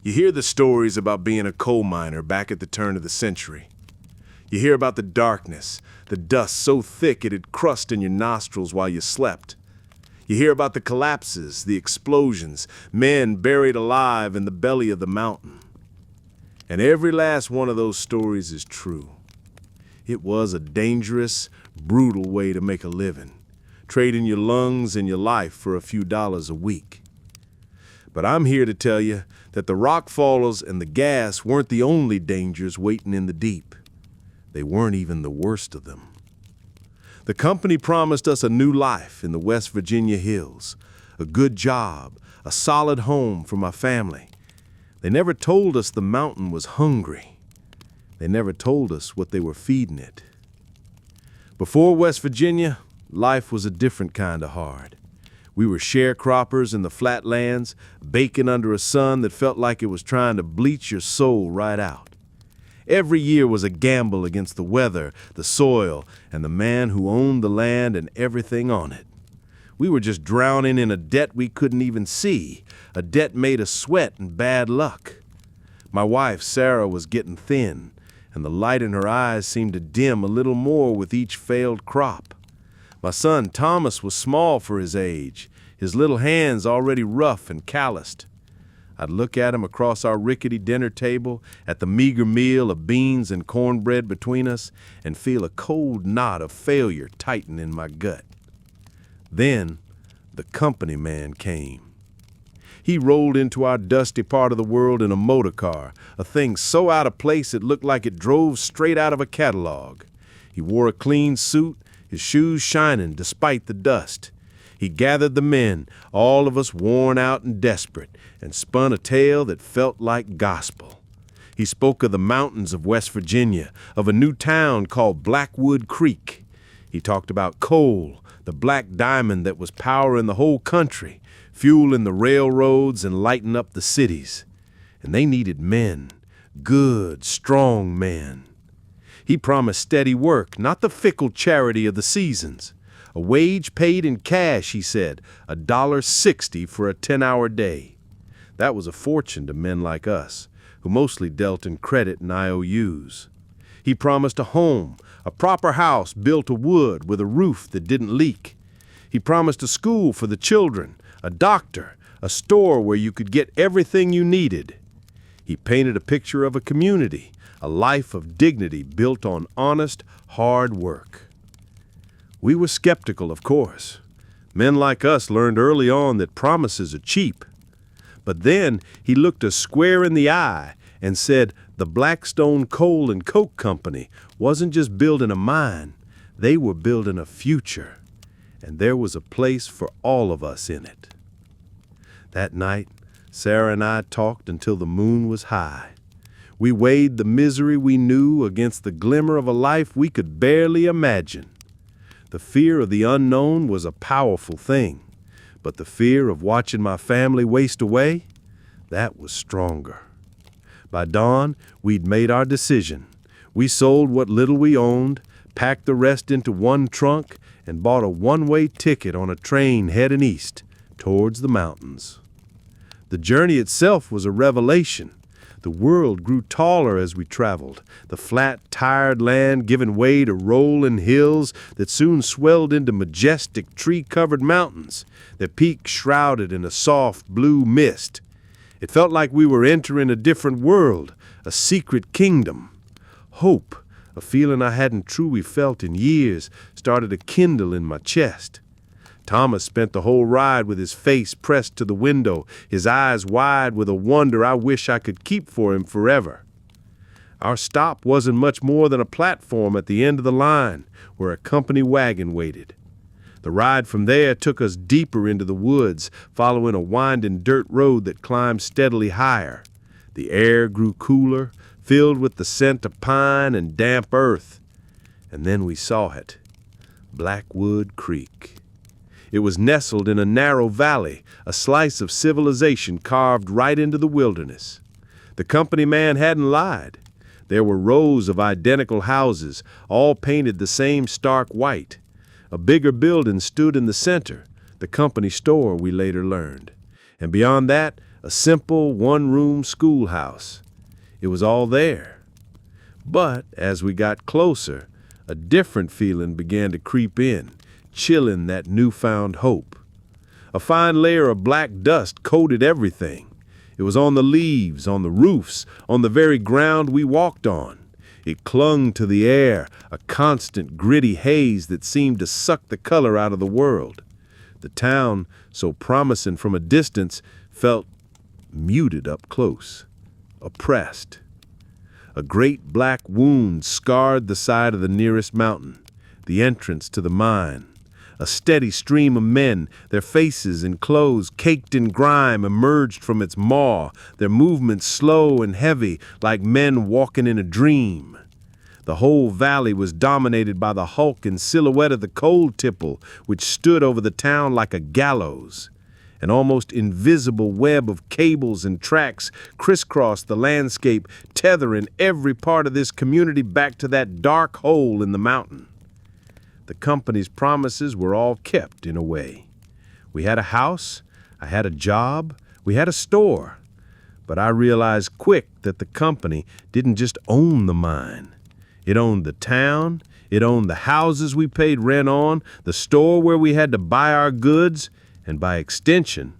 You hear the stories about being a coal miner back at the turn of the century. You hear about the darkness, the dust so thick it'd crust in your nostrils while you slept. You hear about the collapses, the explosions, men buried alive in the belly of the mountain. And every last one of those stories is true. It was a dangerous, brutal way to make a living, trading your lungs and your life for a few dollars a week. But I'm here to tell you that the rock fallers and the gas weren't the only dangers waiting in the deep. They weren't even the worst of them. The company promised us a new life in the West Virginia hills, a good job, a solid home for my family. They never told us the mountain was hungry. They never told us what they were feeding it. Before West Virginia, life was a different kind of hard. We were sharecroppers in the flatlands, baking under a sun that felt like it was trying to bleach your soul right out. Every year was a gamble against the weather, the soil, and the man who owned the land and everything on it. We were just drowning in a debt we couldn't even see, a debt made of sweat and bad luck. My wife, Sarah, was getting thin, and the light in her eyes seemed to dim a little more with each failed crop. My son, Thomas, was small for his age, his little hands already rough and calloused. I'd look at him across our rickety dinner table, at the meager meal of beans and cornbread between us, and feel a cold knot of failure tighten in my gut. Then, the company man came. He rolled into our dusty part of the world in a motor car, a thing so out of place it looked like it drove straight out of a catalog. He wore a clean suit, his shoes shining despite the dust. He gathered the men, all of us worn out and desperate, and spun a tale that felt like gospel. He spoke of the mountains of West Virginia, of a new town called Blackwood Creek. He talked about coal, the black diamond that was powering the whole country, fueling the railroads and lighting up the cities. And they needed men, good, strong men. He promised steady work, not the fickle charity of the seasons. A wage paid in cash, he said, $1.60 for a 10-hour day. That was a fortune to men like us, who mostly dealt in credit and IOUs. He promised a home, a proper house built of wood with a roof that didn't leak. He promised a school for the children, a doctor, a store where you could get everything you needed. He painted a picture of a community, a life of dignity built on honest, hard work. We were skeptical, of course. Men like us learned early on that promises are cheap. But then he looked us square in the eye and said the Blackstone Coal and Coke Company wasn't just building a mine, they were building a future. And there was a place for all of us in it. That night, Sarah and I talked until the moon was high. We weighed the misery we knew against the glimmer of a life we could barely imagine. The fear of the unknown was a powerful thing, but the fear of watching my family waste away, that was stronger. By dawn, we'd made our decision. We sold what little we owned, packed the rest into one trunk, and bought a one-way ticket on a train heading east, towards the mountains. The journey itself was a revelation. The world grew taller as we traveled, the flat, tired land giving way to rolling hills that soon swelled into majestic, tree-covered mountains, their peaks shrouded in a soft blue mist. It felt like we were entering a different world, a secret kingdom. Hope, a feeling I hadn't truly felt in years, started to kindle in my chest. Thomas spent the whole ride with his face pressed to the window, his eyes wide with a wonder I wish I could keep for him forever. Our stop wasn't much more than a platform at the end of the line, where a company wagon waited. The ride from there took us deeper into the woods, following a winding dirt road that climbed steadily higher. The air grew cooler, filled with the scent of pine and damp earth. And then we saw it, Blackwood Creek. It was nestled in a narrow valley, a slice of civilization carved right into the wilderness. The company man hadn't lied. There were rows of identical houses, all painted the same stark white. A bigger building stood in the center, the company store, we later learned. And beyond that, a simple one-room schoolhouse. It was all there. But as we got closer, a different feeling began to creep in, chilling that newfound hope. A fine layer of black dust coated everything. It was on the leaves, on the roofs, on the very ground we walked on. It clung to the air, a constant gritty haze that seemed to suck the color out of the world. The town, so promising from a distance, felt muted up close, oppressed. A great black wound scarred the side of the nearest mountain, the entrance to the mine. A steady stream of men, their faces and clothes caked in grime, emerged from its maw, their movements slow and heavy, like men walking in a dream. The whole valley was dominated by the hulk and silhouette of the coal tipple, which stood over the town like a gallows. An almost invisible web of cables and tracks crisscrossed the landscape, tethering every part of this community back to that dark hole in the mountain. The company's promises were all kept in a way. We had a house, I had a job, we had a store. But I realized quick that the company didn't just own the mine. It owned the town, it owned the houses we paid rent on, the store where we had to buy our goods, and by extension,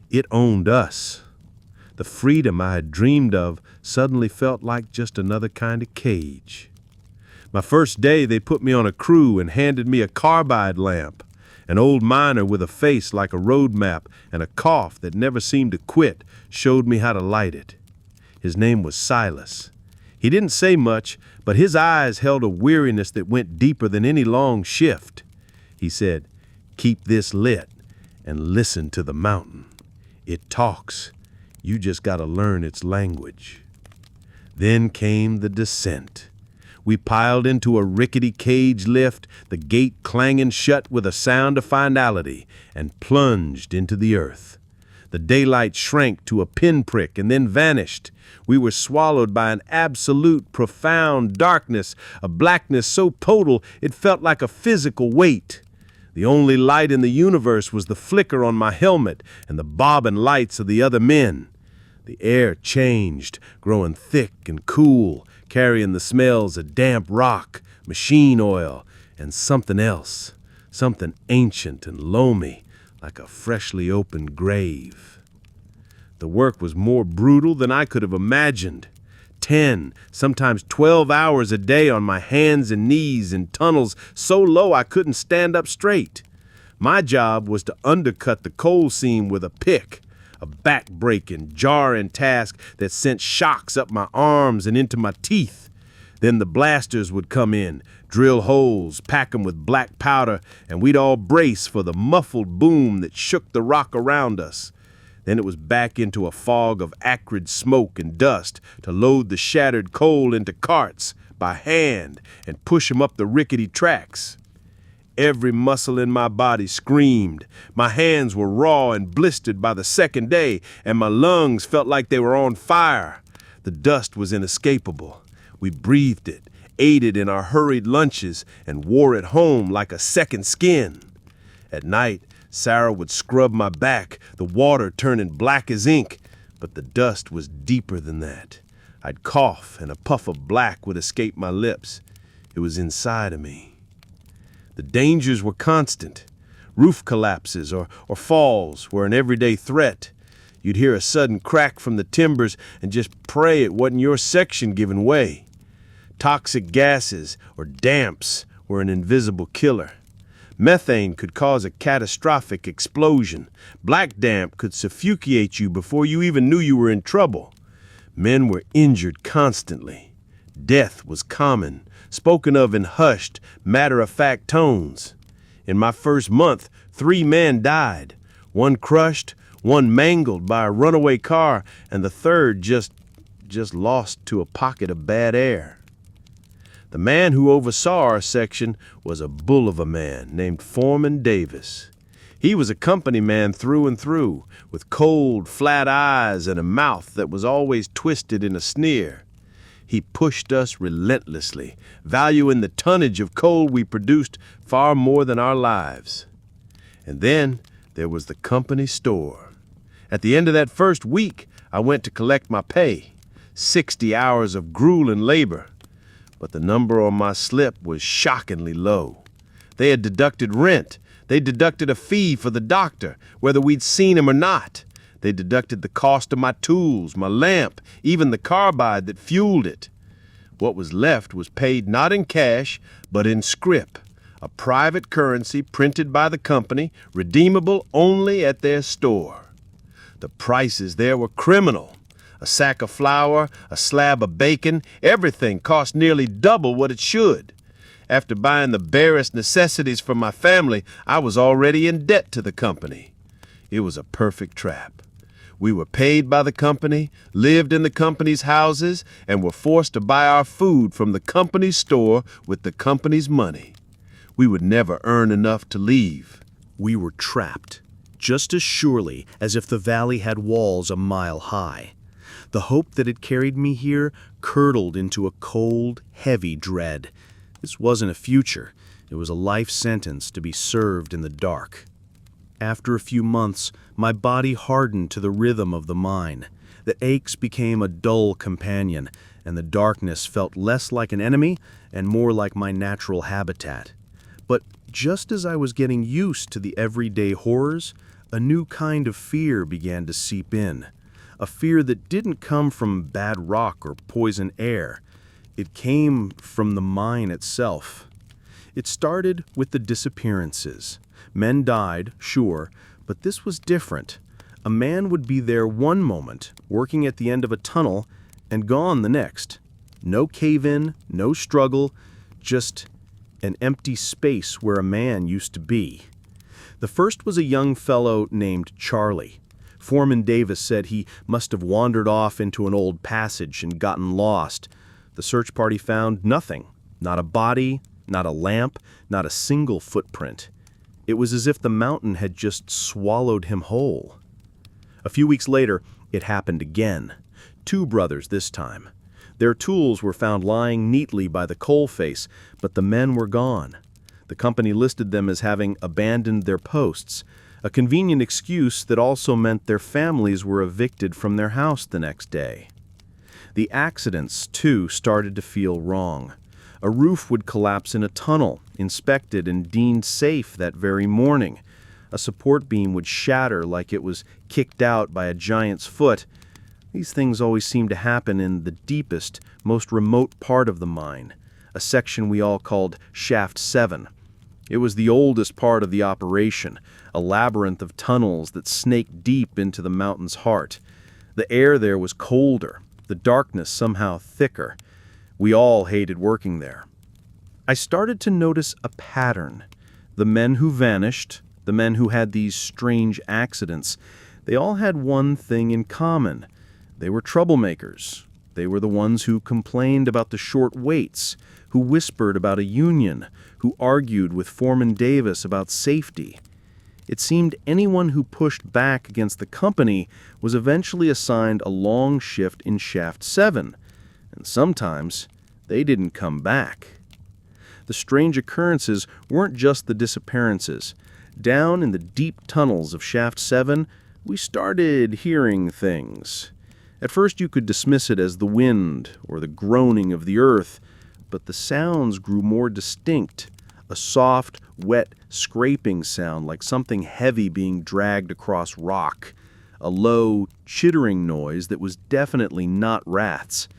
it owned us. The freedom I had dreamed of suddenly felt like just another kind of cage. My first day, they put me on a crew and handed me a carbide lamp. An old miner with a face like a road map and a cough that never seemed to quit showed me how to light it. His name was Silas. He didn't say much, but his eyes held a weariness that went deeper than any long shift. He said, "Keep this lit and listen to the mountain. It talks. You just gotta learn its language." Then came the descent. We piled into a rickety cage lift, the gate clanging shut with a sound of finality, and plunged into the earth. The daylight shrank to a pinprick and then vanished. We were swallowed by an absolute, profound darkness, a blackness so total it felt like a physical weight. The only light in the universe was the flicker on my helmet and the bobbing lights of the other men. The air changed, growing thick and cool, carrying the smells of damp rock, machine oil, and something else, something ancient and loamy, like a freshly opened grave. The work was more brutal than I could have imagined. 10, sometimes 12 hours a day on my hands and knees in tunnels so low I couldn't stand up straight. My job was to undercut the coal seam with a pick, a back-breaking, jarring task that sent shocks up my arms and into my teeth. Then the blasters would come in, drill holes, pack 'em with black powder, and we'd all brace for the muffled boom that shook the rock around us. Then it was back into a fog of acrid smoke and dust to load the shattered coal into carts by hand and push 'em up the rickety tracks. Every muscle in my body screamed. My hands were raw and blistered by the second day, and my lungs felt like they were on fire. The dust was inescapable. We breathed it, ate it in our hurried lunches, and wore it home like a second skin. At night, Sarah would scrub my back, the water turning black as ink, but the dust was deeper than that. I'd cough, and a puff of black would escape my lips. It was inside of me. The dangers were constant. Roof collapses or falls were an everyday threat. You'd hear a sudden crack from the timbers and just pray it wasn't your section giving way. Toxic gases or damps were an invisible killer. Methane could cause a catastrophic explosion. Black damp could suffocate you before you even knew you were in trouble. Men were injured constantly. Death was common, spoken of in hushed, matter-of-fact tones. In my first month, 3 men died. One crushed, one mangled by a runaway car, and the third just lost to a pocket of bad air. The man who oversaw our section was a bull of a man named Foreman Davis. He was a company man through and through, with cold, flat eyes and a mouth that was always twisted in a sneer. He pushed us relentlessly, valuing the tonnage of coal we produced far more than our lives. And then there was the company store. At the end of that first week, I went to collect my pay. 60 hours of grueling labor. But the number on my slip was shockingly low. They had deducted rent. They deducted a fee for the doctor, whether we'd seen him or not. They deducted the cost of my tools, my lamp, even the carbide that fueled it. What was left was paid not in cash, but in scrip, a private currency printed by the company, redeemable only at their store. The prices there were criminal. A sack of flour, a slab of bacon, everything cost nearly double what it should. After buying the barest necessities for my family, I was already in debt to the company. It was a perfect trap. We were paid by the company, lived in the company's houses, and were forced to buy our food from the company's store with the company's money. We would never earn enough to leave. We were trapped, just as surely as if the valley had walls a mile high. The hope that had carried me here curdled into a cold, heavy dread. This wasn't a future. It was a life sentence to be served in the dark. After a few months, my body hardened to the rhythm of the mine. The aches became a dull companion, and the darkness felt less like an enemy and more like my natural habitat. But just as I was getting used to the everyday horrors, a new kind of fear began to seep in. A fear that didn't come from bad rock or poison air. It came from the mine itself. It started with the disappearances. Men died, sure, but this was different. A man would be there one moment, working at the end of a tunnel, and gone the next. No cave-in, no struggle, just an empty space where a man used to be. The first was a young fellow named Charlie. Foreman Davis said he must have wandered off into an old passage and gotten lost. The search party found nothing. Not a body, not a lamp, not a single footprint. It was as if the mountain had just swallowed him whole. A few weeks later, it happened again. 2 brothers this time. Their tools were found lying neatly by the coalface, but the men were gone. The company listed them as having abandoned their posts, a convenient excuse that also meant their families were evicted from their house the next day. The accidents, too, started to feel wrong. A roof would collapse in a tunnel, inspected and deemed safe that very morning. A support beam would shatter like it was kicked out by a giant's foot. These things always seemed to happen in the deepest, most remote part of the mine, a section we all called Shaft 7. It was the oldest part of the operation, a labyrinth of tunnels that snaked deep into the mountain's heart. The air there was colder, the darkness somehow thicker. We all hated working there. I started to notice a pattern. The men who vanished, the men who had these strange accidents, they all had one thing in common. They were troublemakers. They were the ones who complained about the short waits, who whispered about a union, who argued with Foreman Davis about safety. It seemed anyone who pushed back against the company was eventually assigned a long shift in Shaft 7, and sometimes they didn't come back. The strange occurrences weren't just the disappearances. Down in the deep tunnels of Shaft 7, we started hearing things. At first you could dismiss it as the wind or the groaning of the earth, but the sounds grew more distinct. A soft, wet, scraping sound like something heavy being dragged across rock. A low, chittering noise that was definitely not rats.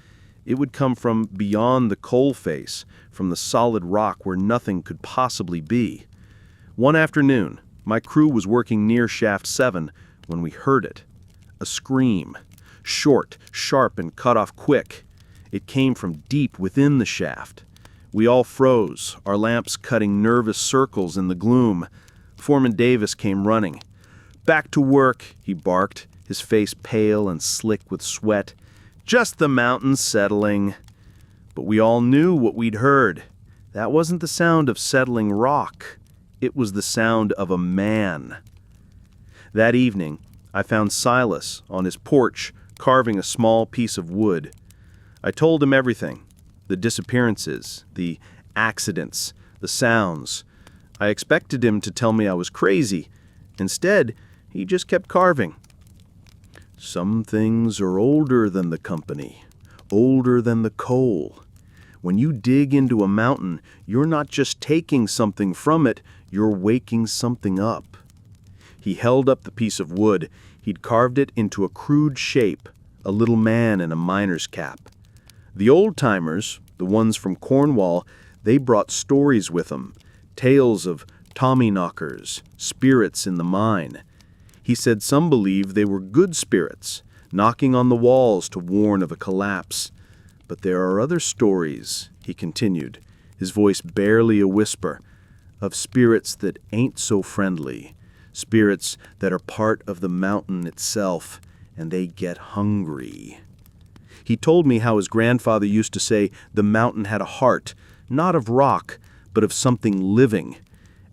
It would come from beyond the coalface, from the solid rock where nothing could possibly be. One afternoon, my crew was working near Shaft 7 when we heard it. A scream. Short, sharp, and cut off quick. It came from deep within the shaft. We all froze, our lamps cutting nervous circles in the gloom. Foreman Davis came running. "Back to work," he barked, his face pale and slick with sweat. "Just the mountains settling." But we all knew what we'd heard. That wasn't the sound of settling rock. It was the sound of a man. That evening, I found Silas on his porch carving a small piece of wood. I told him everything. The disappearances, the accidents, the sounds. I expected him to tell me I was crazy. Instead, he just kept carving. Some things are older than the company, older than the coal. When you dig into a mountain, you're not just taking something from it, you're waking something up. He held up the piece of wood. He'd carved it into a crude shape, a little man in a miner's cap. The old-timers, the ones from Cornwall, they brought stories with them, tales of Tommyknockers, spirits in the mine. He said some believed they were good spirits, knocking on the walls to warn of a collapse. But there are other stories, he continued, his voice barely a whisper, of spirits that ain't so friendly, spirits that are part of the mountain itself, and they get hungry. He told me how his grandfather used to say the mountain had a heart, not of rock, but of something living.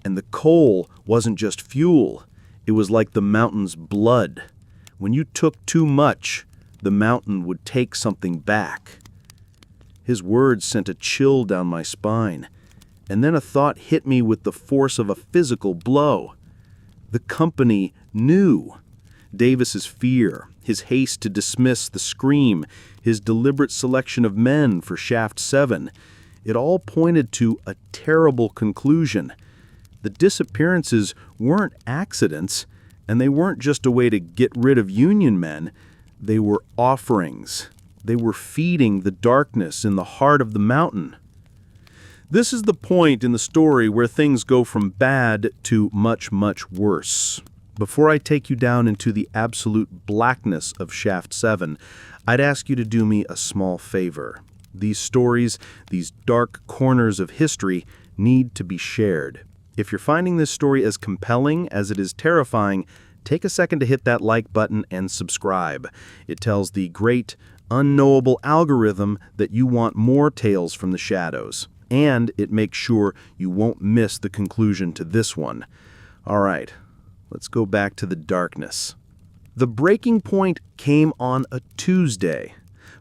And the coal wasn't just fuel, it was like the mountain's blood. When you took too much, the mountain would take something back. His words sent a chill down my spine, and then a thought hit me with the force of a physical blow. The company knew. Davis's fear, his haste to dismiss the scream, his deliberate selection of men for Shaft 7, it all pointed to a terrible conclusion. The disappearances weren't accidents, and they weren't just a way to get rid of Union men. They were offerings. They were feeding the darkness in the heart of the mountain. This is the point in the story where things go from bad to much, much worse. Before I take you down into the absolute blackness of Shaft 7, I'd ask you to do me a small favor. These stories, these dark corners of history, need to be shared. If you're finding this story as compelling as it is terrifying, take a second to hit that like button and subscribe. It tells the great, unknowable algorithm that you want more tales from the shadows. And it makes sure you won't miss the conclusion to this one. All right, let's go back to the darkness. The breaking point came on a Tuesday.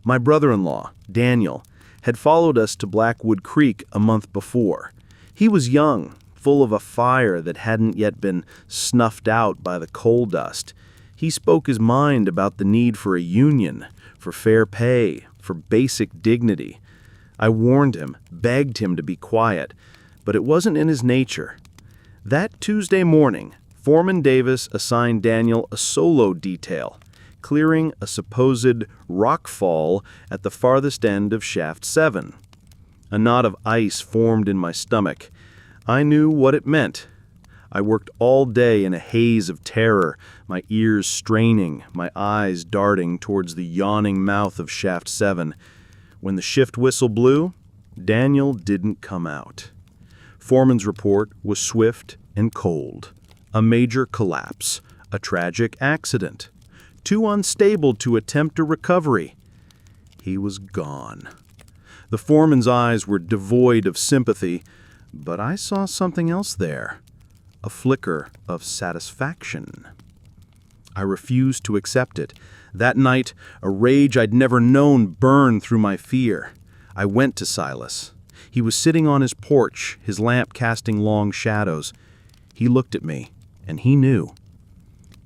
My brother-in-law, Daniel, had followed us to Blackwood Creek a month before. He was young, full of a fire that hadn't yet been snuffed out by the coal dust. He spoke his mind about the need for a union, for fair pay, for basic dignity. I warned him, begged him to be quiet, but it wasn't in his nature. That Tuesday morning, Foreman Davis assigned Daniel a solo detail, clearing a supposed rockfall at the farthest end of Shaft 7. A knot of ice formed in my stomach. I knew what it meant. I worked all day in a haze of terror, my ears straining, my eyes darting towards the yawning mouth of Shaft 7. When the shift whistle blew, Daniel didn't come out. Foreman's report was swift and cold. A major collapse, a tragic accident. Too unstable to attempt a recovery. He was gone. The foreman's eyes were devoid of sympathy, but I saw something else there. A flicker of satisfaction. I refused to accept it. That night, a rage I'd never known burned through my fear. I went to Silas. He was sitting on his porch, his lamp casting long shadows. He looked at me, and he knew.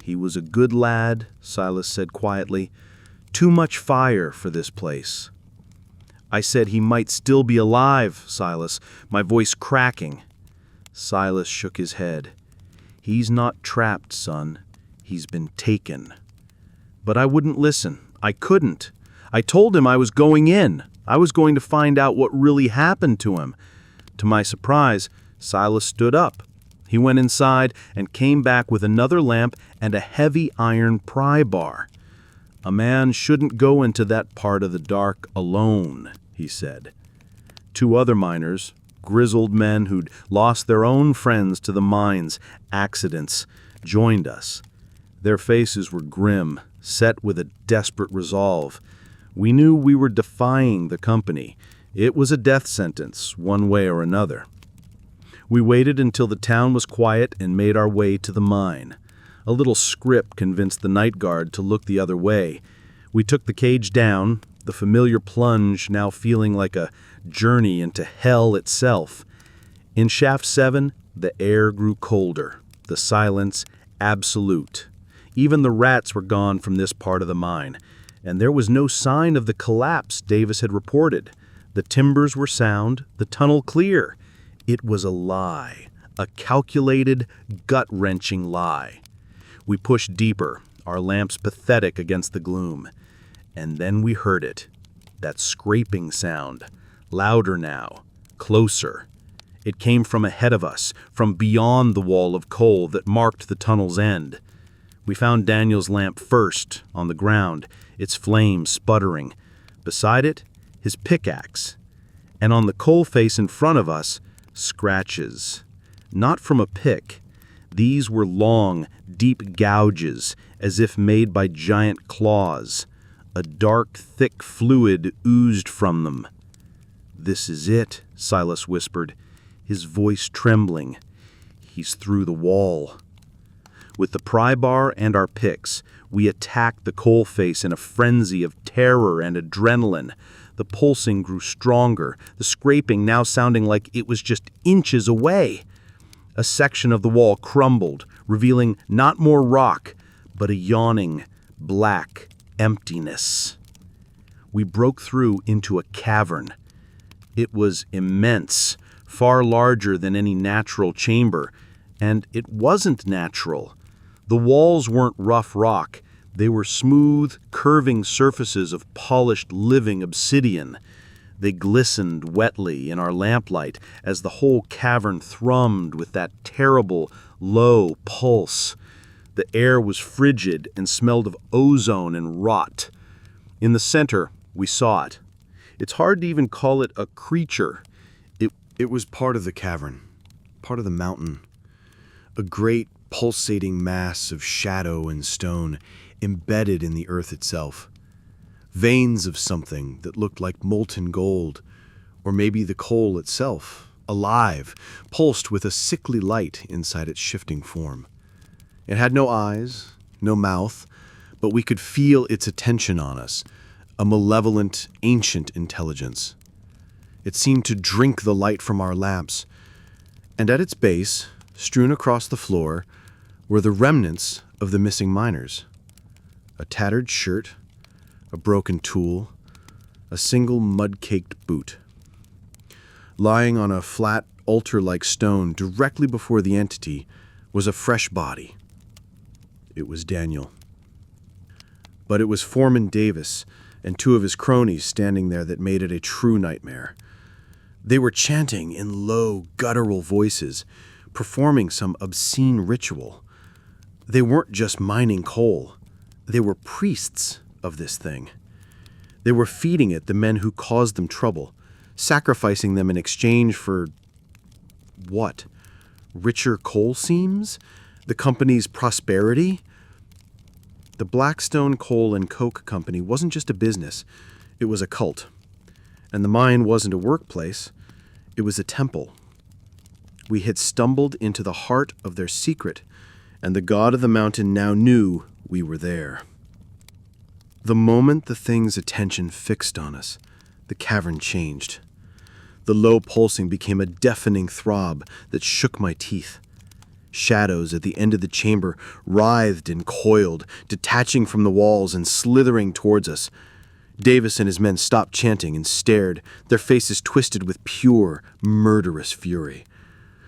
He was a good lad, Silas said quietly. Too much fire for this place. I said he might still be alive, Silas, my voice cracking. Silas shook his head. He's not trapped, son. He's been taken. But I wouldn't listen. I couldn't. I told him I was going in. I was going to find out what really happened to him. To my surprise, Silas stood up. He went inside and came back with another lamp and a heavy iron pry bar. A man shouldn't go into that part of the dark alone, he said. Two other miners, grizzled men who'd lost their own friends to the mines, accidents, joined us. Their faces were grim, set with a desperate resolve. We knew we were defying the company. It was a death sentence, one way or another. We waited until the town was quiet and made our way to the mine. A little script convinced the night guard to look the other way. We took the cage down, the familiar plunge now feeling like a journey into hell itself. In Shaft 7, the air grew colder, the silence absolute. Even the rats were gone from this part of the mine, and there was no sign of the collapse Davis had reported. The timbers were sound, the tunnel clear. It was a lie, a calculated, gut-wrenching lie. We pushed deeper, our lamps pathetic against the gloom. And then we heard it, that scraping sound, louder now, closer. It came from ahead of us, from beyond the wall of coal that marked the tunnel's end. We found Daniel's lamp first, on the ground, its flame sputtering. Beside it, his pickaxe. And on the coal face in front of us, scratches. Not from a pick. These were long, deep gouges, as if made by giant claws. A dark, thick fluid oozed from them. "This is it," Silas whispered, his voice trembling. "He's through the wall." With the pry bar and our picks, we attacked the coal face in a frenzy of terror and adrenaline. The pulsing grew stronger, the scraping now sounding like it was just inches away. A section of the wall crumbled, revealing not more rock, but a yawning, black emptiness. We broke through into a cavern. It was immense, far larger than any natural chamber, and it wasn't natural. The walls weren't rough rock. They were smooth, curving surfaces of polished, living obsidian. They glistened wetly in our lamplight as the whole cavern thrummed with that terrible, low pulse. The air was frigid and smelled of ozone and rot. In the center, we saw it. It's hard to even call it a creature. It was part of the cavern, part of the mountain. A great, pulsating mass of shadow and stone embedded in the earth itself. Veins of something that looked like molten gold, or maybe the coal itself, alive, pulsed with a sickly light inside its shifting form. It had no eyes, no mouth, but we could feel its attention on us, a malevolent, ancient intelligence. It seemed to drink the light from our lamps, and at its base, strewn across the floor, were the remnants of the missing miners. A tattered shirt, a broken tool, a single mud-caked boot. Lying on a flat, altar-like stone directly before the entity was a fresh body. It was Daniel. But it was Foreman Davis and two of his cronies standing there that made it a true nightmare. They were chanting in low, guttural voices, performing some obscene ritual. They weren't just mining coal. They were priests of this thing. They were feeding it the men who caused them trouble, sacrificing them in exchange for what? Richer coal seams? The company's prosperity? The Blackstone Coal and Coke Company wasn't just a business, it was a cult. And the mine wasn't a workplace, it was a temple. We had stumbled into the heart of their secret, and the god of the mountain now knew we were there. The moment the thing's attention fixed on us, the cavern changed. The low pulsing became a deafening throb that shook my teeth. Shadows at the end of the chamber writhed and coiled, detaching from the walls and slithering towards us. Davis and his men stopped chanting and stared, their faces twisted with pure, murderous fury.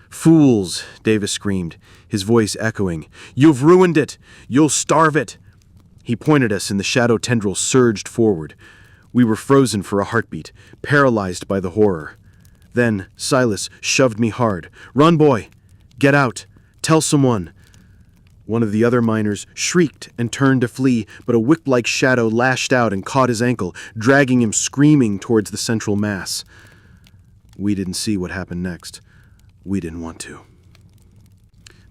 "Fools!" Davis screamed, his voice echoing. "You've ruined it! You'll starve it!" He pointed us and the shadow tendrils surged forward. We were frozen for a heartbeat, paralyzed by the horror. Then Silas shoved me hard. "Run, boy! Get out! Tell someone!" One of the other miners shrieked and turned to flee, but a whip-like shadow lashed out and caught his ankle, dragging him screaming towards the central mass. We didn't see what happened next. We didn't want to.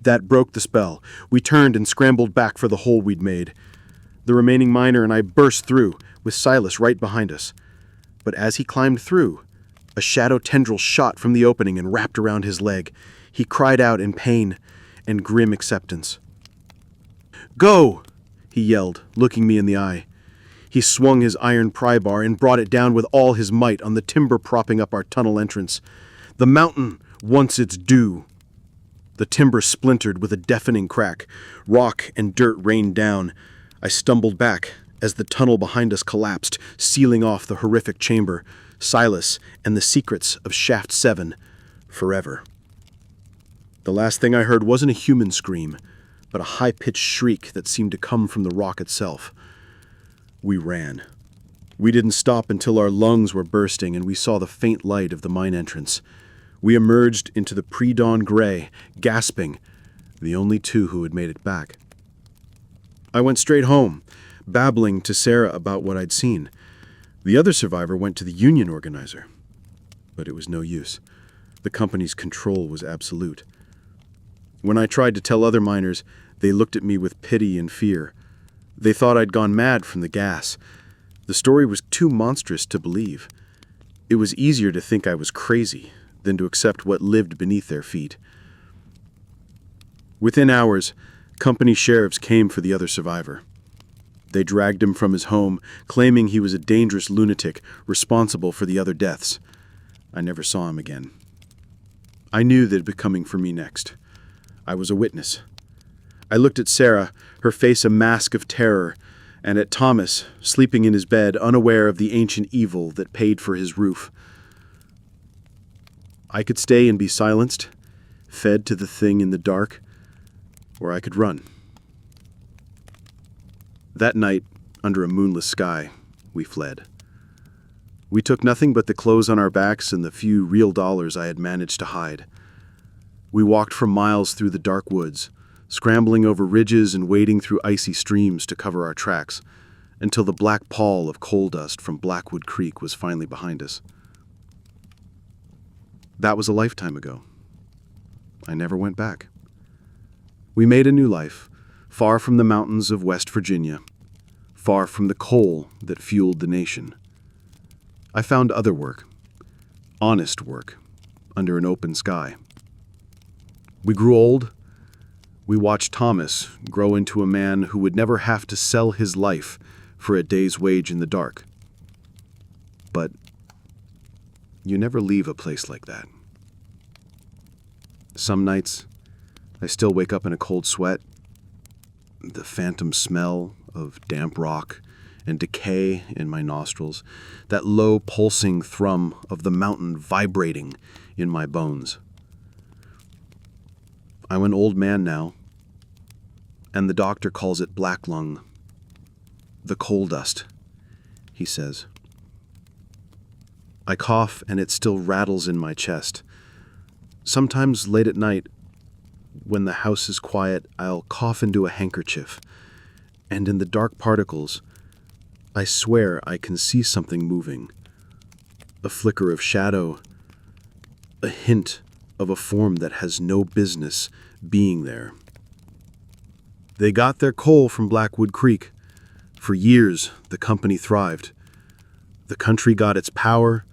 That broke the spell. We turned and scrambled back for the hole we'd made. The remaining miner and I burst through, with Silas right behind us. But as he climbed through, a shadow tendril shot from the opening and wrapped around his leg. He cried out in pain and grim acceptance. "Go!" he yelled, looking me in the eye. He swung his iron pry bar and brought it down with all his might on the timber propping up our tunnel entrance. "The mountain wants its due." The timber splintered with a deafening crack. Rock and dirt rained down. I stumbled back as the tunnel behind us collapsed, sealing off the horrific chamber, Silas and the secrets of Shaft 7 forever. The last thing I heard wasn't a human scream, but a high-pitched shriek that seemed to come from the rock itself. We ran. We didn't stop until our lungs were bursting and we saw the faint light of the mine entrance. We emerged into the pre-dawn gray, gasping, the only two who had made it back. I went straight home, babbling to Sarah about what I'd seen. The other survivor went to the union organizer. But it was no use. The company's control was absolute. When I tried to tell other miners, they looked at me with pity and fear. They thought I'd gone mad from the gas. The story was too monstrous to believe. It was easier to think I was crazy than to accept what lived beneath their feet. Within hours, company sheriffs came for the other survivor. They dragged him from his home, claiming he was a dangerous lunatic responsible for the other deaths. I never saw him again. I knew they'd be coming for me next. I was a witness. I looked at Sarah, her face a mask of terror, and at Thomas, sleeping in his bed, unaware of the ancient evil that paid for his roof. I could stay and be silenced, fed to the thing in the dark, or I could run. That night, under a moonless sky, we fled. We took nothing but the clothes on our backs and the few real dollars I had managed to hide. We walked for miles through the dark woods, scrambling over ridges and wading through icy streams to cover our tracks, until the black pall of coal dust from Blackwood Creek was finally behind us. That was a lifetime ago. I never went back. We made a new life, far from the mountains of West Virginia, far from the coal that fueled the nation. I found other work, honest work, under an open sky. We grew old. We watched Thomas grow into a man who would never have to sell his life for a day's wage in the dark. But you never leave a place like that. Some nights, I still wake up in a cold sweat. The phantom smell of damp rock and decay in my nostrils, that low pulsing thrum of the mountain vibrating in my bones. I'm an old man now, and the doctor calls it black lung. The coal dust, he says. I cough and it still rattles in my chest. Sometimes late at night, when the house is quiet, I'll cough into a handkerchief, and in the dark particles, I swear I can see something moving. A flicker of shadow, a hint of a form that has no business being there. They got their coal from Blackwood Creek. For years, the company thrived. The country got its power,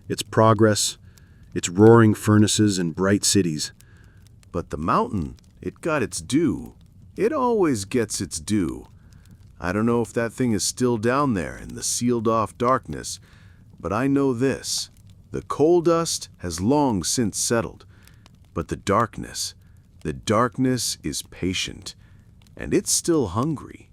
its progress, its roaring furnaces and bright cities. But the mountain, it got its due. It always gets its due. I don't know if that thing is still down there in the sealed-off darkness, but I know this. The coal dust has long since settled. But the darkness is patient, and it's still hungry.